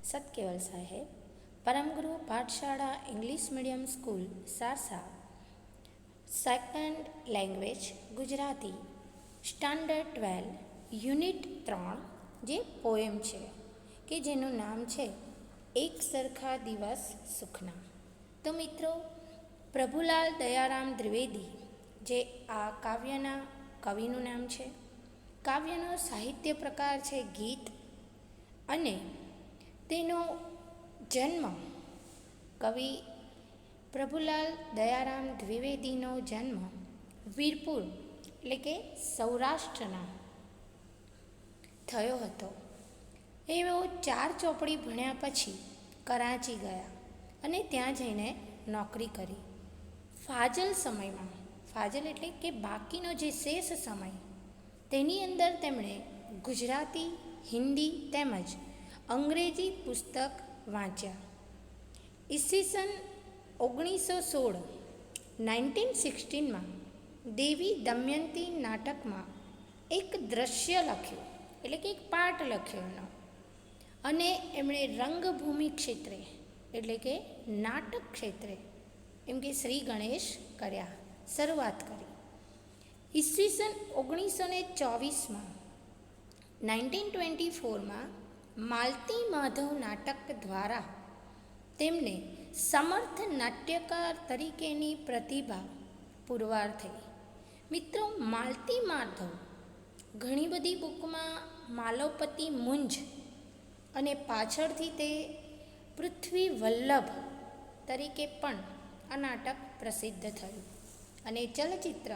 સતકેવલ Saheb, Paramguru Pathshala English medium school Sarsa, second language Gujarati, standard 12, unit 3, જે poem છે કે જેનું નામ છે એક સરખા દિવસ સુખના. તો મિત્રો, પ્રભુલાલ દયારામ દ્વિવેદી, જે આ કાવ્યના કવિનું નામ છે. કાવ્યનો સાહિત્ય પ્રકાર છે ગીત, અને તેનો જન્મ કવિ પ્રભુલાલ દયારામ દ્વિવેદીનો જન્મ વીરપુર એટલે કે સૌરાષ્ટ્રના થયો હતો. એઓ 4 ચોપડી ભણ્યા પછી કરાંચી ગયા અને ત્યાં જઈને નોકરી કરી. ફાજલ સમયમાં, ફાજલ એટલે કે બાકીનો જે શેષ સમય, તેની અંદર તેમણે ગુજરાતી, હિન્દી તેમજ અંગ્રેજી પુસ્તક વાંચ્યા. ઈસવીસન 1916 1916માં દેવી દમયંતી નાટકમાં એક દ્રશ્ય લખ્યું, એટલે કે એક પાઠ લખ્યો એનો, અને એમણે રંગભૂમિ ક્ષેત્રે એટલે કે નાટક ક્ષેત્રે એમ કે શ્રી ગણેશ કર્યા, શરૂઆત કરી. ઈસવીસન 1924માં 1924માં માલતી માધવ નાટક દ્વારા તેમને સમર્થ નાટ્યકાર તરીકેની પ્રતિભા પુરવાર થઈ. મિત્રો, માલતી માધવ ઘણી બધી બુકમાં માલવપતિ મુંજ અને પાછળથી તે પૃથ્વી વલ્લભ તરીકે પણ આ નાટક પ્રસિદ્ધ થયું અને ચલચિત્ર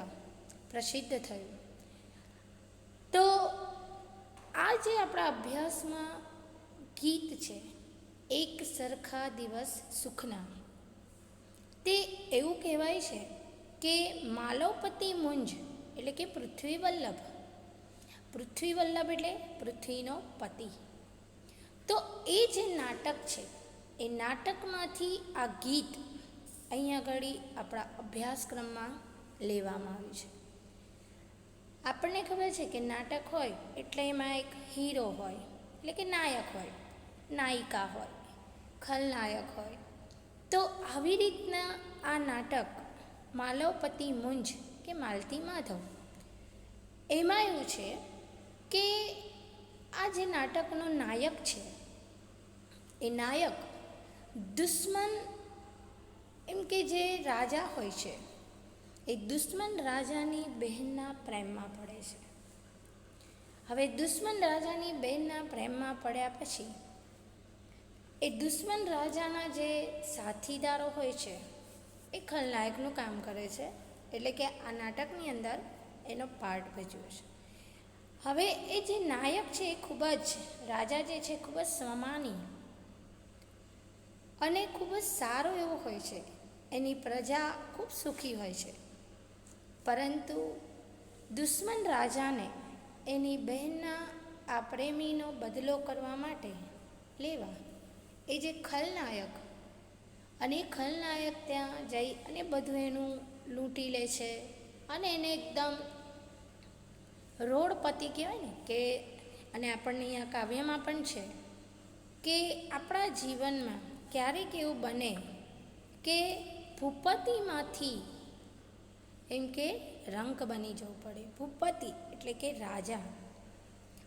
પ્રસિદ્ધ થયું. તો આ જે આપણા અભ્યાસમાં ગીત છે એક સરખા દિવસ સુખના, તે એવું કહેવાય છે કે માલવપતિ મુંજ એટલે કે પૃથ્વી વલ્લભ એટલે પૃથ્વીનો પતિ. તો એ જે નાટક છે એ નાટકમાંથી આ ગીત અહીંયા આગળ આપણા અભ્યાસક્રમમાં લેવામાં આવ્યું છે. આપણને ખબર છે કે નાટક હોય એટલે એમાં એક હીરો હોય, એટલે કે નાયક હોય, નાયિકા હોય, ખલનાયક હોય. તો આવી રીતના આ નાટક માલવપતિ મુંજ કે માલતી માધવ, એમાં એવું છે કે આ જે નાટકનો નાયક છે એ નાયક દુશ્મન એમ કે જે રાજા હોય છે એ દુશ્મન રાજાની બહેનના પ્રેમમાં પડે છે. હવે દુશ્મન રાજાની બહેનના પ્રેમમાં પડ્યા પછી એ દુશ્મન રાજાના જે સાથીદારો હોય છે એ ખલનાયકનું કામ કરે છે, એટલે કે આ નાટકની અંદર એનો પાર્ટ ભજવે છે. હવે એ જે નાયક છે એ ખૂબ જ, રાજા જે છે ખૂબ જ સ્વમાની અને ખૂબ જ સારો એવો હોય છે, એની પ્રજા ખૂબ સુખી હોય છે. પરંતુ દુશ્મન રાજાને એની બહેનના આ પ્રેમીનો બદલો કરવા માટે લેવા એ જે ખલનાયક, અને એ ખલનાયક ત્યાં જઈ અને બધું એનું લૂંટી લે છે અને એને એકદમ રોડપતિ કહેવાય ને કે, અને આપણને અહીંયા કાવ્યમાં પણ છે કે આપણા જીવનમાં ક્યારેક એવું બને કે ભૂપતિમાંથી એમ કે રંક બની જવું પડે. ભૂપતિ એટલે કે રાજા,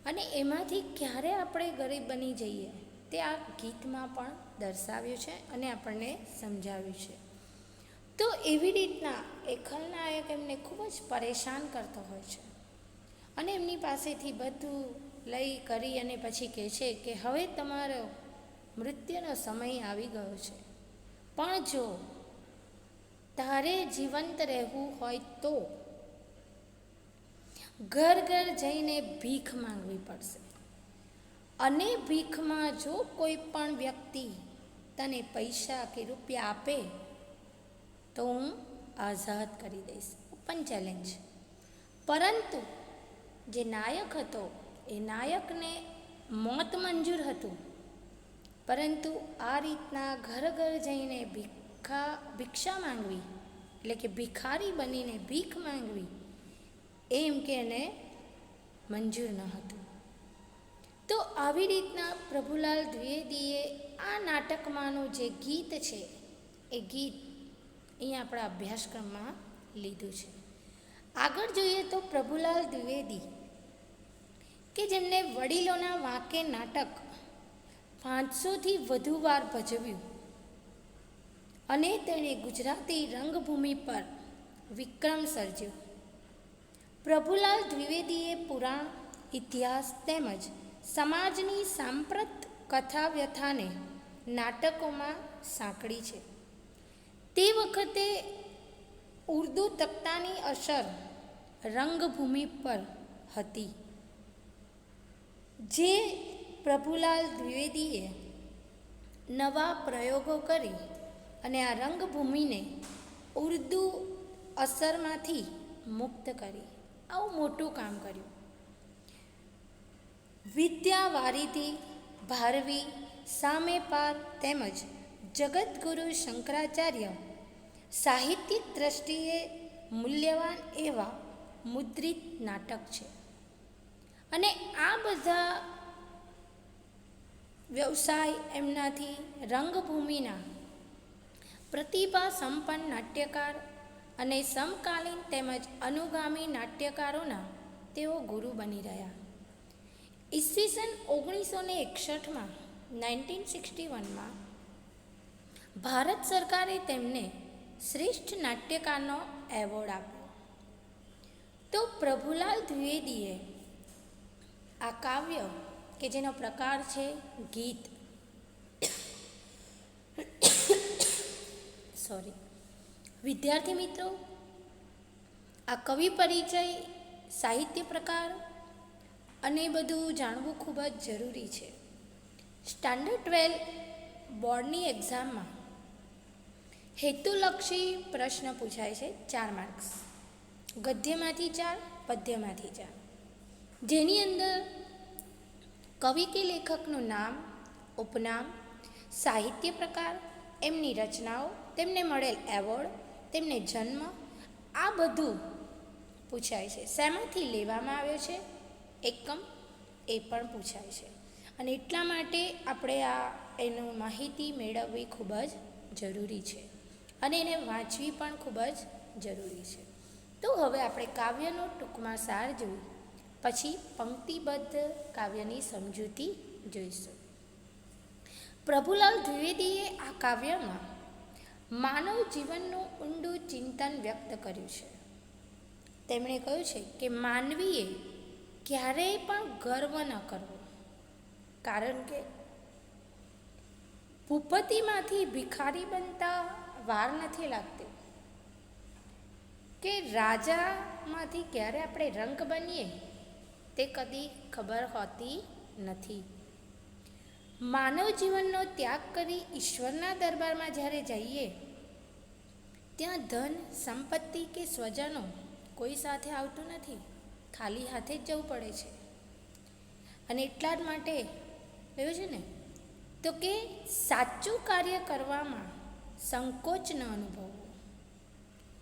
અને એમાંથી ક્યારે આપણે ગરીબ બની જઈએ તે આ ગીતમાં પણ દર્શાવ્યું છે અને આપણને સમજાવ્યું છે. તો એવી રીતના એ ખલનાયક એમને ખૂબ જ પરેશાન કરતો હોય છે અને એમની પાસેથી બધું લઈ કરી અને પછી કહે છે કે હવે તમારો મૃત્યુનો સમય આવી ગયો છે, પણ જો તારે જીવંત રહેવું હોય તો ઘર ઘર જઈને ભીખ માંગવી પડશે, અને ભીખમાં જો કોઈ પણ વ્યક્તિ તને પૈસા કે રૂપિયા આપે તો હું આઝાદ કરી દઈશ, ઓપન ચેલેન્જ. પરંતુ જે નાયક હતો એ નાયકને મોત મંજૂર હતું, પરંતુ આ રીતના ઘર ઘર જઈને ભિક્ષા માંગવી એટલે કે ભિખારી બનીને ભીખ માંગવી એમ કે એને મંજૂર ન હતું. તો આવી રીતના પ્રભુલાલ દ્વિવેદીએ આ નાટકમાંનું જે ગીત છે એ ગીત અહીંયા આપણા અભ્યાસક્રમમાં લીધું છે. આગળ જોઈએ તો પ્રભુલાલ દ્વિવેદી કે જેમને વડીલોના વાંકે નાટક 500થી વધુ વાર ભજવ્યું અને તેણે ગુજરાતી રંગભૂમિ પર વિક્રમ સર્જ્યો. પ્રભુલાલ દ્વિવેદીએ પુરાણ, ઇતિહાસ તેમજ સમાજની સાંપ્રત કથા વ્યથાને નાટકોમાં સાંકળી છે. તે વખતે ઉર્દૂ તખ્તાની અસર રંગભૂમિ પર હતી, જે પ્રભુલાલ દ્વિવેદીએ નવા પ્રયોગો કરી અને આ રંગભૂમિને ઉર્દૂ અસરમાંથી મુક્ત કરી. આવું મોટું કામ કર્યું. વિદ્યાવારિધિ, ભારવી, સામેપાર તેમજ જગતગુરુ શંકરાચાર્ય સાહિત્યિક દ્રષ્ટિએ મૂલ્યવાન એવા મુદ્રિત નાટક છે. અને આ બધા વ્યવસાય એમનાથી રંગભૂમિના પ્રતિભા સંપન્ન નાટ્યકાર અને સમકાલીન તેમજ અનુગામી નાટ્યકારોના તેઓ ગુરુ બની રહ્યા. ઈસવીસન 1961માં 1961માં ભારત સરકારે તેમને શ્રેષ્ઠ નાટ્યકારનો એવોર્ડ આપ્યો. તો પ્રભુલાલ દ્વિવેદીએ આ કાવ્ય કે જેનો પ્રકાર છે ગીત, વિદ્યાર્થી મિત્રો, આ કવિ પરિચય, સાહિત્ય પ્રકાર અને બધું જાણવું ખૂબ જ જરૂરી છે. સ્ટાન્ડર્ડ 12 બોર્ડની એક્ઝામમાં હેતુલક્ષી પ્રશ્ન પૂછાય છે, 4 માર્ક્સ, ગદ્યમાંથી 4, પદ્યમાંથી 4, જેની અંદર કવિ કે લેખકનું નામ, ઉપનામ, સાહિત્ય પ્રકાર, એમની રચનાઓ, તેમને મળેલ એવોર્ડ, તેમને જન્મ, આ બધું પૂછાય છે. શેમાંથી લેવામાં આવ્યો છે એકમ એ પણ પૂછાય છે. અને એટલા માટે આપણે એનું માહિતી મેળવવી ખૂબ જ જરૂરી છે અને એને વાંચવી પણ ખૂબ જ જરૂરી છે. તો હવે આપણે કાવ્યનો ટૂંકમાં સાર જોઈ પછી પંક્તિબદ્ધ કાવ્યની સમજૂતી જોઈશું. પ્રભુલાલ દ્વિવેદીએ આ કાવ્યમાં માનવ જીવનનું ઊંડું ચિંતન વ્યક્ત કર્યું છે. તેમણે કહ્યું છે કે માનવીએ ક્યારેય પણ ગર્વ ન કરવો, કારણ કે ભૂપતિમાંથી ભિખારી બનતા વાર નથી લાગતી, કે રાજામાંથી ક્યારે આપણે રંક બનીએ તે કદી ખબર હોતી નથી. માનવ જીવનનો ત્યાગ કરી ઈશ્વરના દરબારમાં જ્યારે જઈએ ત્યાં ધન, સંપત્તિ કે સ્વજનો કોઈ સાથે આવતું નથી, ખાલી હાથે જ જવું પડે છે. અને એટલા જ માટે એવું છે ને તો કે સાચું કાર્ય કરવામાં સંકોચ ન અનુભવવો,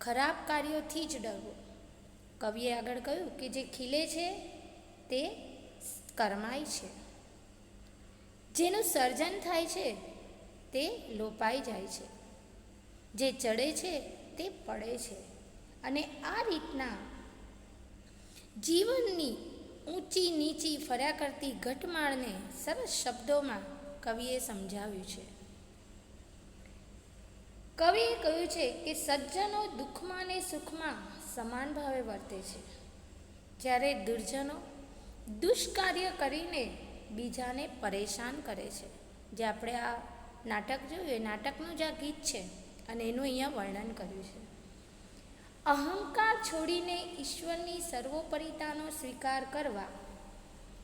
ખરાબ કાર્યોથી જ ડરવો. કવિએ આગળ કહ્યું કે જે ખીલે છે તે કરમાય છે, જેનું સર્જન થાય છે તે લોપાઈ જાય છે, જે ચડે છે તે પડે છે. અને આ રીતના જીવનની ઊંચી નીચી ફર્યા કરતી ઘટમાળને સરસ શબ્દોમાં કવિએ સમજાવ્યું છે. કવિએ કહ્યું છે કે સજ્જનો દુઃખમાં ને સુખમાં સમાન ભાવે વર્તે છે, જ્યારે દુર્જનો દુષ્કાર્ય કરીને બીજાને પરેશાન કરે છે. જે આપણે આ નાટક જોયું એ નાટકનું જ આ ગીત છે અને એનું અહીંયા વર્ણન કર્યું છે. અહંકાર છોડીને ઈશ્વરની સર્વોપરિતાનો સ્વીકાર કરવા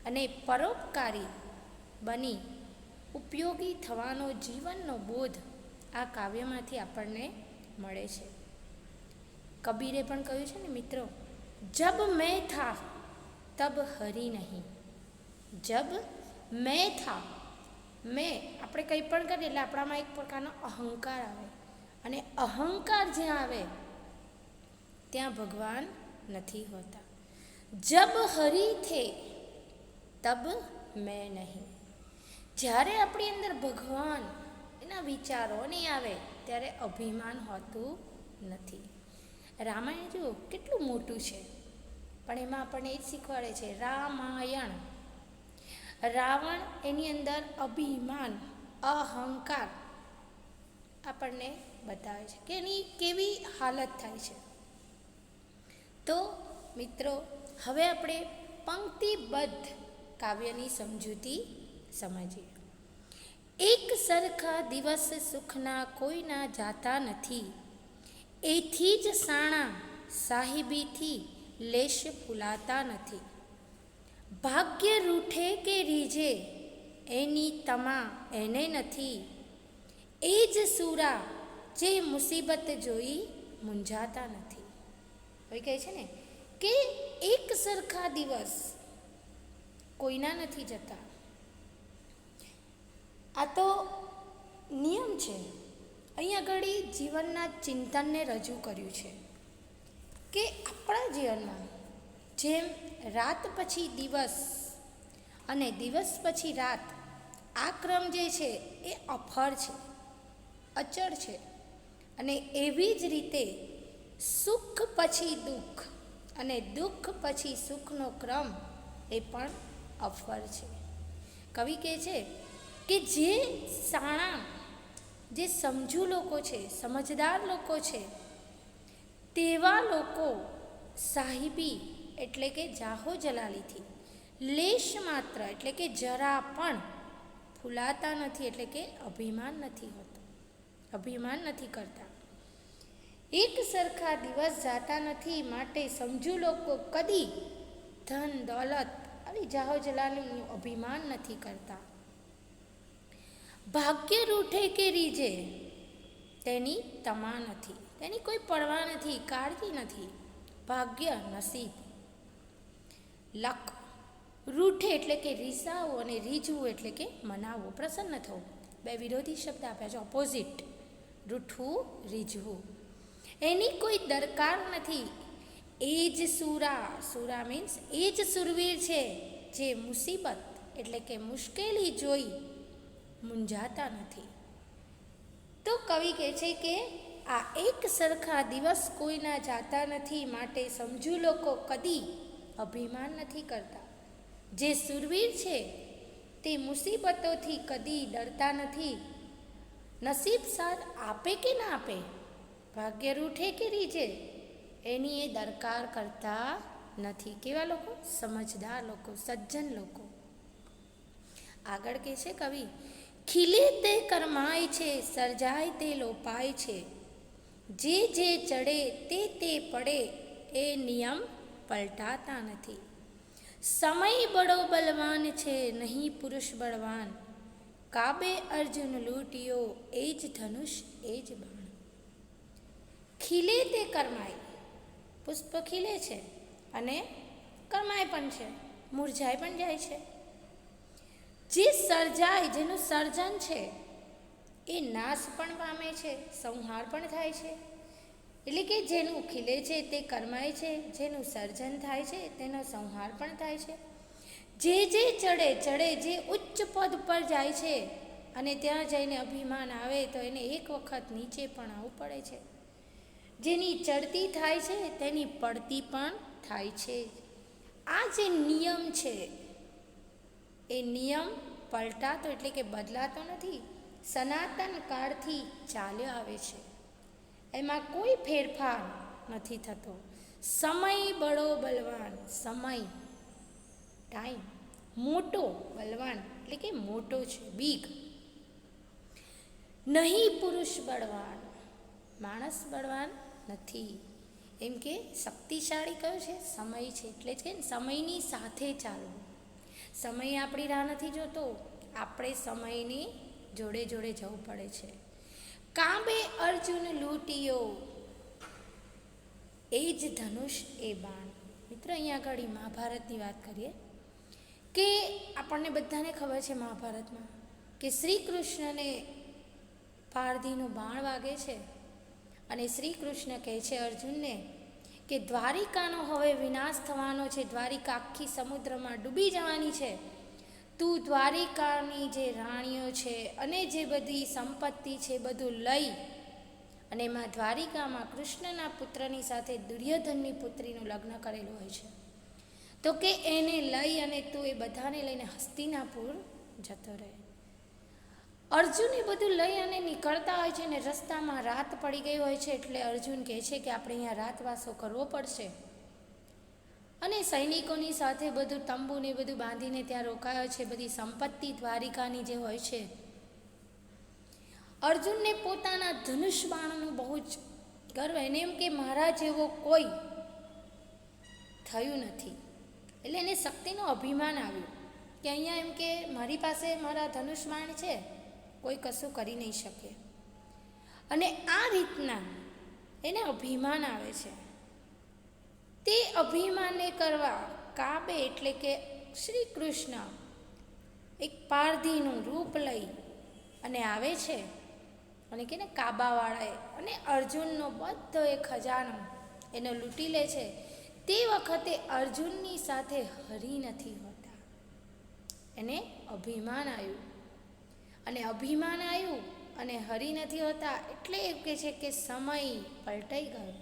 અને પરોપકારી બની ઉપયોગી થવાનો જીવનનો બોધ આ કાવ્યમાંથી આપણને મળે છે. કબીરે પણ કહ્યું છે ને મિત્રો, જબ મેં થા તબ હરી નહીં. જબ મેં થા, મેં આપણે કંઈ પણ કરીએ એટલે આપણામાં એક પ્રકારનો અહંકાર આવે, અને અહંકાર જ્યાં આવે ત્યાં ભગવાન નથી હોતા. જબ હરી થે તબ મેં નહીં. જ્યારે આપણી અંદર ભગવાન એના વિચારો નહીં આવે ત્યારે અભિમાન હોતું નથી. રામાયણ જુઓ કેટલું મોટું છે, પણ એમાં આપણને એ જ શીખવાડે છે રામાયણ. રાવણ એની અંદર અભિમાન, અહંકાર આપણને બતાવે છે કે એની કેવી હાલત થાય છે. તો મિત્રો, હવે આપણે પંક્તિબદ્ધ કાવ્યની સમજૂતી સમજીએ. એક સરખા દિવસ સુખના કોઈના જાતા નથી, એથી જ સાણા સાહિબીથી લેશ ફૂલાતા નથી. ભાગ્ય રૂઠે કે રીઝે એની તમા એને નથી, એ જ સૂરા જે મુસીબત જોઈ મૂંઝાતા નથી. હવે કહે છે ને કે એક સરખા દિવસ કોઈના નથી જતા. આ તો નિયમ છે. અહીં આગળ જીવનના ચિંતનને રજૂ કર્યું છે કે આપણા જીવનમાં જેમ રાત પછી દિવસ અને દિવસ પછી રાત, આ ક્રમ જે છે એ અફળ છે, અચળ છે. અને એવી જ રીતે સુખ પછી દુઃખ અને દુઃખ પછી સુખનો ક્રમ એ પણ અફળ છે. કવિ કહે છે કે જે સાણા, જે સમજુ લોકો છે, સમજદાર લોકો છે, તેવા લોકો સાહિબી એટલે કે જાહો જલાલીથી, લેશ માત્ર એટલે કે જરા પણ ફૂલાતા નથી, એટલે કે અભિમાન નથી હોતું, અભિમાન નથી કરતા. એક સરખા દિવસ જાતા નથી, માટે સમજુ લોકો કદી ધન દોલત આવી જાહો જલાલીનું અભિમાન નથી કરતા. ભાગ્ય રૂઠે કે રીજે તેની તમા નથી, તેની કોઈ પરવા નથી, કાળજી નથી. ભાગ્ય, નસીબ. લક, રૂઠે એટલે કે રીસાવું અને રીઝવું એટલે કે મનાવવું, પ્રસન્ન થવું. બે વિરોધી શબ્દ આપ્યા છે, ઓપોઝિટ. રૂઠવું, રીઝવું. એની કોઈ દરકાર નથી, એ જ સૂરા, સૂરા મીન્સ એ જ સુરવીર છે જે મુસીબત એટલે કે મુશ્કેલી જોઈ મૂંઝાતા નથી. તો કવિ કહે છે કે આ એક સરખા દિવસ કોઈના જાતા નથી, માટે સમજુ લોકો કદી અભિમાન નથી કરતા. જે સુરવીર છે તે મુસીબતોથી કદી ડરતા નથી. નસીબ સાથ આપે કે ના આપે, ભાગ્ય રૂઠે કે રીજે, એની એ દરકાર કરતા નથી. કેવા લોકો? સમજદાર લોકો, સજ્જન લોકો. આગળ કહે છે કવિ, ખીલે તે કરમાય છે, સર્જાય તે લોપાય છે, જે જે ચડે તે પડે, એ નિયમ પલટાતા નથી. સમય બડો બલવાન છે, નહીં પુરુષ બળવાન, કાબે અર્જુન લૂંટ્યો, એ જ ધનુષ એ જ બાણ. ખીલે તે કરમાય, પુષ્પ ખીલે છે અને કરમાય પણ છે, મુરઝાઈ પણ જાય છે. જે સર્જાય, જેનું સર્જન છે એ નાશ પણ પામે છે, સંહાર પણ થાય છે. એટલે કે જેનું ખીલે છે તે કરમાય છે, જેનું સર્જન થાય છે તેનો સંહાર પણ થાય છે. જે ચડે, જે ઉચ્ચ પદ પર જાય છે અને ત્યાં જઈને અભિમાન આવે તો એને એક વખત નીચે પણ આવવું પડે છે. જેની ચડતી થાય છે તેની પડતી પણ થાય છે. આ જે નિયમ છે એ નિયમ પલટાતો એટલે કે બદલાતો નથી, સનાતન કાળથી ચાલ્યો આવે છે, એમાં કોઈ ફેરફાર નથી થતો. સમય બડો બલવાન, સમય ટાઈમ મોટો, બલવાન એટલે કે મોટો છે, બીગ. નહીં પુરુષ બળવાન, માણસ બળવાન નથી. એમ કે શક્તિશાળી કયો છે? સમય છે. એટલે જ કે સમયની સાથે ચાલવું. સમય આપણી રાહ નથી જોતો, આપણે સમયની જોડે જોડે જવું પડે છે. કાંબે અર્જુન લૂંટ્યો, એ જ ધનુષ એ બાણ. મિત્રો, અહીંયા આગળ મહાભારતની વાત કરીએ કે આપણને બધાને ખબર છે મહાભારતમાં કે શ્રી કૃષ્ણને પારધીનું બાણ વાગે છે અને શ્રી કૃષ્ણ કહે છે અર્જુનને કે દ્વારિકાનો હવે વિનાશ થવાનો છે, દ્વારિકા આખી સમુદ્રમાં ડૂબી જવાની છે, તું દ્વારિકાની જે રાણીઓ છે અને જે બધી સંપત્તિ છે બધું લઈ અને એમાં દ્વારિકામાં કૃષ્ણના પુત્રની સાથે દુર્યોધનની પુત્રીનું લગ્ન કરેલું હોય છે. તો કે એને લઈ અને તું એ બધાને લઈને હસ્તિનાપુર જતો રહે. અર્જુન એ બધું લઈ અને નીકળતા હોય છે ને રસ્તામાં રાત પડી ગઈ હોય છે એટલે અર્જુન કહે છે કે આપણે અહીંયા રાતવાસો કરવો પડશે અને સૈનિકોની સાથે બધું તંબુને બધું બાંધીને ત્યાં રોકાયો છે. બધી સંપત્તિ દ્વારિકાની જે હોય છે. અર્જુનને પોતાના ધનુષ બાણનું બહુ જ ગર્વ, એને એમ કે મારા જેવો કોઈ થયું નથી. એટલે એને શક્તિનું અભિમાન આવ્યું કે અહીંયા એમ કે મારી પાસે મારા ધનુષ બાણ છે, કોઈ કશું કરી નહીં શકે. અને આ રીતના એને અભિમાન આવે છે. તે અભિમાનને કરવા કાબે એટલે કે શ્રી કૃષ્ણ એક પારધીનું રૂપ લઈ અને આવે છે અને કે ને કાબાવાળાએ અને અર્જુનનો બધો એ ખજાનો એને લૂંટી લે છે. તે વખતે અર્જુનની સાથે હરી નથી હોતા. એને અભિમાન આવ્યું અને અભિમાન આવ્યું અને હરી નથી હોતા એટલે એવું કહે છે કે સમય પલટાઈ ગયો.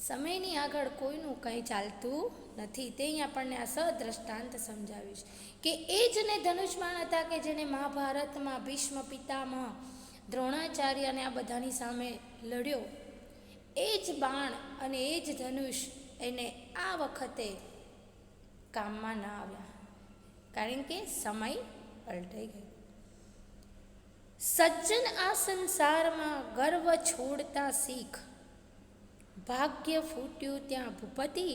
સમયની આગળ કોઈનું કંઈ ચાલતું નથી. તે અહીં આપણને આ સદ્રષ્ટાંત સમજાવ્યું છે કે એ જ ને ધનુષબાણ હતા કે જેને મહાભારતમાં ભીષ્મ પિતામહ દ્રોણાચાર્ય અને આ બધાની સામે લડ્યો. એ જ બાણ અને એ જ ધનુષ એને આ વખતે કામમાં ના આવ્યા કારણ કે સમય પલટાઈ ગયો. સજ્જન આ સંસારમાં ગર્વ છોડતા શીખ, ભાગ્ય ફૂટ્યું ત્યાં ભૂપતિ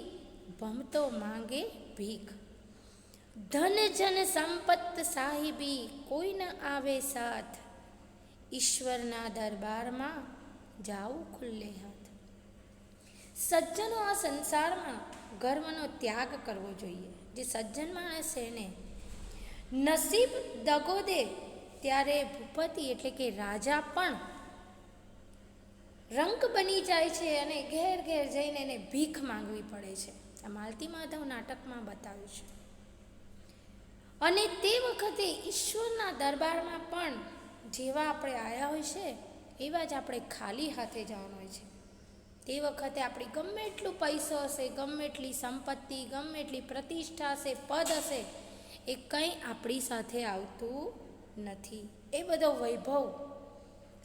ભમતો માંગે ભીખ. ધન જન સંપત્ત સાહિબી કોઈ ન આવે સાથ, ઈશ્વરના દરબારમાં જાવું ખુલ્લે હાથ. સજ્જનો આ સંસારમાં ગર્વનો ત્યાગ કરવો જોઈએ. જે સજ્જન માણસ છે એને નસીબ દગો દે ત્યારે ભૂપતિ એટલે કે રાજા પણ રંક બની જાય છે અને ઘેર ઘેર જઈને એને ભીખ માંગવી પડે છે. આ માલતી માધવ નાટકમાં બતાવ્યું છે. અને તે વખતે ઈશ્વરના દરબારમાં પણ જેવા આપણે આવ્યા હોય છે એવા જ આપણે ખાલી હાથે જવાનું હોય છે. તે વખતે આપણી ગમે એટલું પૈસો હશે, ગમે એટલી સંપત્તિ, ગમે એટલી પ્રતિષ્ઠા હશે, પદ હશે, એ કંઈ આપણી સાથે આવતું નથી. એ બધો વૈભવ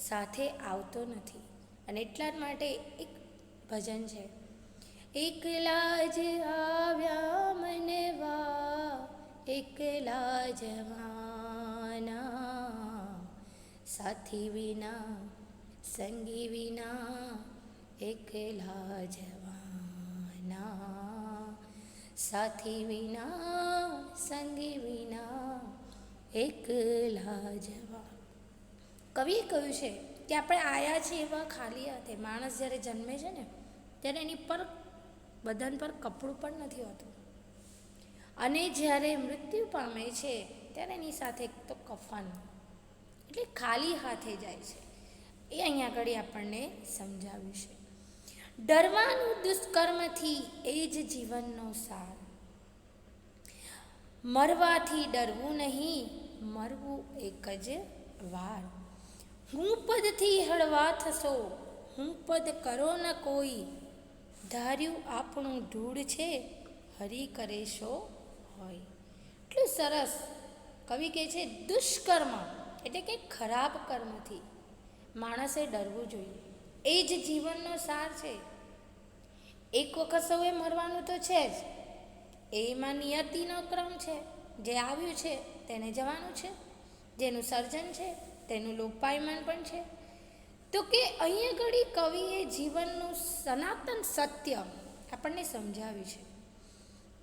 સાથે આવતો નથી. અને એટલા જ માટે એક ભજન છે, એકલા જ આવ્યા મનવા એકલા જવાના, સાથી વિના સંગી વિના એકલા જવાના, સાથી વિના સંગી વિના એકલા જવા. કવિએ કહ્યું છે કે આપણે આયા છીએ એવા ખાલી હાથે. માણસ જ્યારે જન્મે છે ને ત્યારે એની પર બદન પર કપડું પણ નથી હોતું અને જ્યારે મૃત્યુ પામે છે ત્યારે એની સાથે તો કફન એટલે ખાલી હાથે જાય છે. એ અહીંયા આગળ આપણને સમજાવ્યું છે. ડરવાનું દુષ્કર્મથી એ જ જીવનનો સાર, મરવાથી ડરવું નહીં મરવું એક જ વાર. હું પદથી હળવા થશો હું પદ કરો ન કોઈ, ધાર્યું આપણું ધૂળ છે હરી કરેશો હોય. એટલું સરસ કવિ કહે છે દુષ્કર્મ એટલે કે ખરાબ કર્મથી માણસે ડરવું જોઈએ. એ જ જીવનનો સાર છે. એક વખત સૌએ મરવાનું તો છે જ, એમાં નિયતિનો ક્રમ છે. જે આવ્યું છે તેને જવાનું છે, જેનું સર્જન છે તેનું લોપાયમાન પણ છે. તો કે અહીંયા ઘડી કવિએ જીવનનું સનાતન સત્ય આપણને સમજાવ્યું છે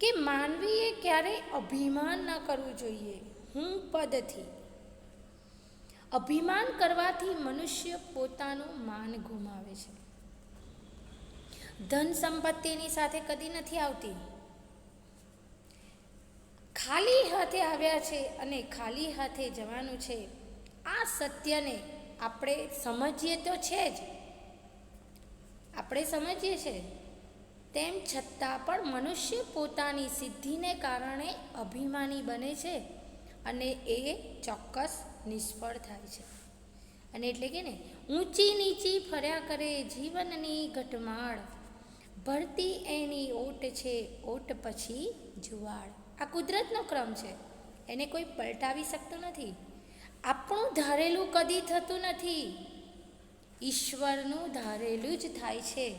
કે માનવીએ ક્યારેય અભિમાન ન કરવું જોઈએ. હું પદથી અભિમાન કરવાથી મનુષ્ય પોતાનું માન ગુમાવે છે. ધન સંપત્તિની સાથે કદી નથી આવતી. ખાલી હાથે આવ્યા છે અને ખાલી હાથે જવાનું છે. આ સત્યને આપણે સમજીએ તો છે જ, આપણે સમજીએ છીએ તેમ છતાં પણ મનુષ્ય પોતાની સિદ્ધિને કારણે અભિમાની બને છે અને એ ચોક્કસ નિષ્ફળ થાય છે. અને એટલે કે ને, ઊંચી નીચી ફર્યા કરે જીવનની ઘટમાળ, ભરતી એની ઓટ છે ઓટ પછી જુવાળ. આ કુદરતનો ક્રમ છે, એને કોઈ પલટાવી શકતું નથી. આપણું ધારેલું કદી થતું નથી, ઈશ્વરનું ધારેલું જ થાય છે.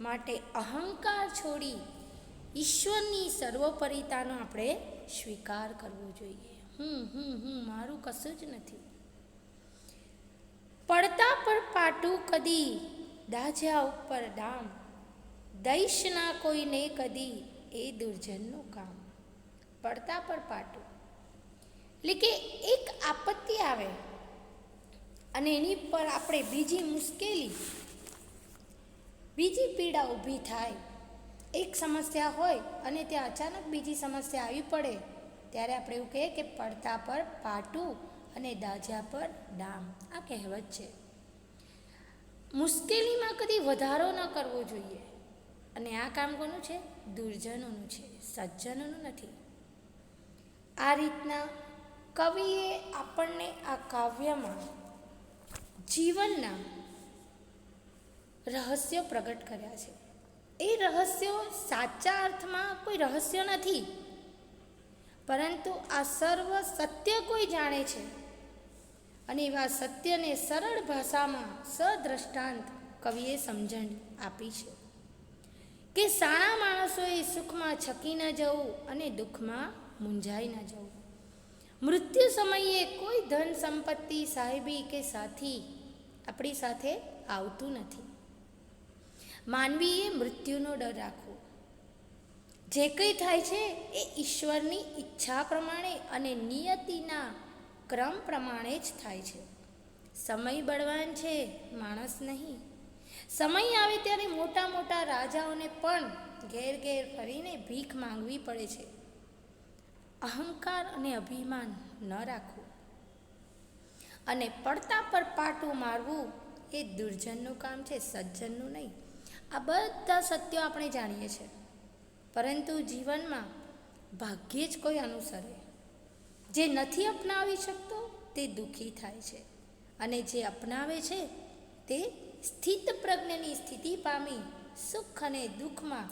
માટે અહંકાર છોડી ઈશ્વરની સર્વોપરિતાનો આપણે સ્વીકાર કરવો જોઈએ. મારું કશું જ નથી. પડતા પર પાટું કદી દાઝ્યા ઉપર ડામ, દઈશ ના કોઈને કદી એ દુર્જનનું કામ. પડતા પર પાટું એટલે કે એક આપત્તિ આવે અને એની પર આપણે બીજી મુશ્કેલી, બીજી પીડા ઊભી થાય. એક સમસ્યા હોય અને ત્યાં અચાનક બીજી સમસ્યા આવી પડે ત્યારે આપણે એવું કહીએ કે પડતા પર પાટું અને દાઝ્યા પર ડામ. આ કહેવત છે. મુશ્કેલીમાં કદી વધારો ન કરવો જોઈએ. અને આ કામ કોનું છે? દુર્જનોનું છે, સજ્જનોનું નથી. આ રીતના કવિએ આપણને આ કાવ્યમાં જીવનના રહસ્યો પ્રગટ કર્યા છે. એ રહસ્યો સાચા અર્થમાં કોઈ રહસ્ય નથી, પરંતુ આ સર્વ સત્ય કોઈ જાણે છે. અને એવા સત્યને સરળ ભાષામાં સદ્રષ્ટાંત કવિએ સમજણ આપી છે કે સાણા માણસોએ સુખમાં છકી ન જવું અને દુઃખમાં મૂંઝાઈ ન જવું. મૃત્યુ સમયે કોઈ ધન સંપત્તિ સાહેબી કે સાથી આપણી સાથે આવતું નથી. માનવીએ મૃત્યુનો ડર રાખવો. જે કંઈ થાય છે એ ઈશ્વરની ઈચ્છા પ્રમાણે અને નિયતિના ક્રમ પ્રમાણે જ થાય છે. સમય બળવાન છે, માણસ નહીં. સમય આવે ત્યારે મોટા મોટા રાજાઓને પણ ઘેર ઘેર ફરીને ભીખ માંગવી પડે છે. અહંકાર અને અભિમાન ન રાખવું અને પડતા પર પાટું મારવું એ દુર્જનનું કામ છે, સજ્જનનું નહીં. આ બધા સત્યો આપણે જાણીએ છીએ, પરંતુ જીવનમાં ભાગ્યે જ કોઈ અનુસરે. જે નથી અપનાવી શકતો તે દુઃખી થાય છે, અને જે અપનાવે છે તે સ્થિત પ્રજ્ઞની સ્થિતિ પામી સુખ અને દુઃખમાં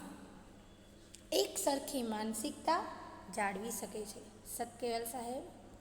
એક સરખી માનસિકતા જાળવી શકે છે. સતકેવલ સાહેબ.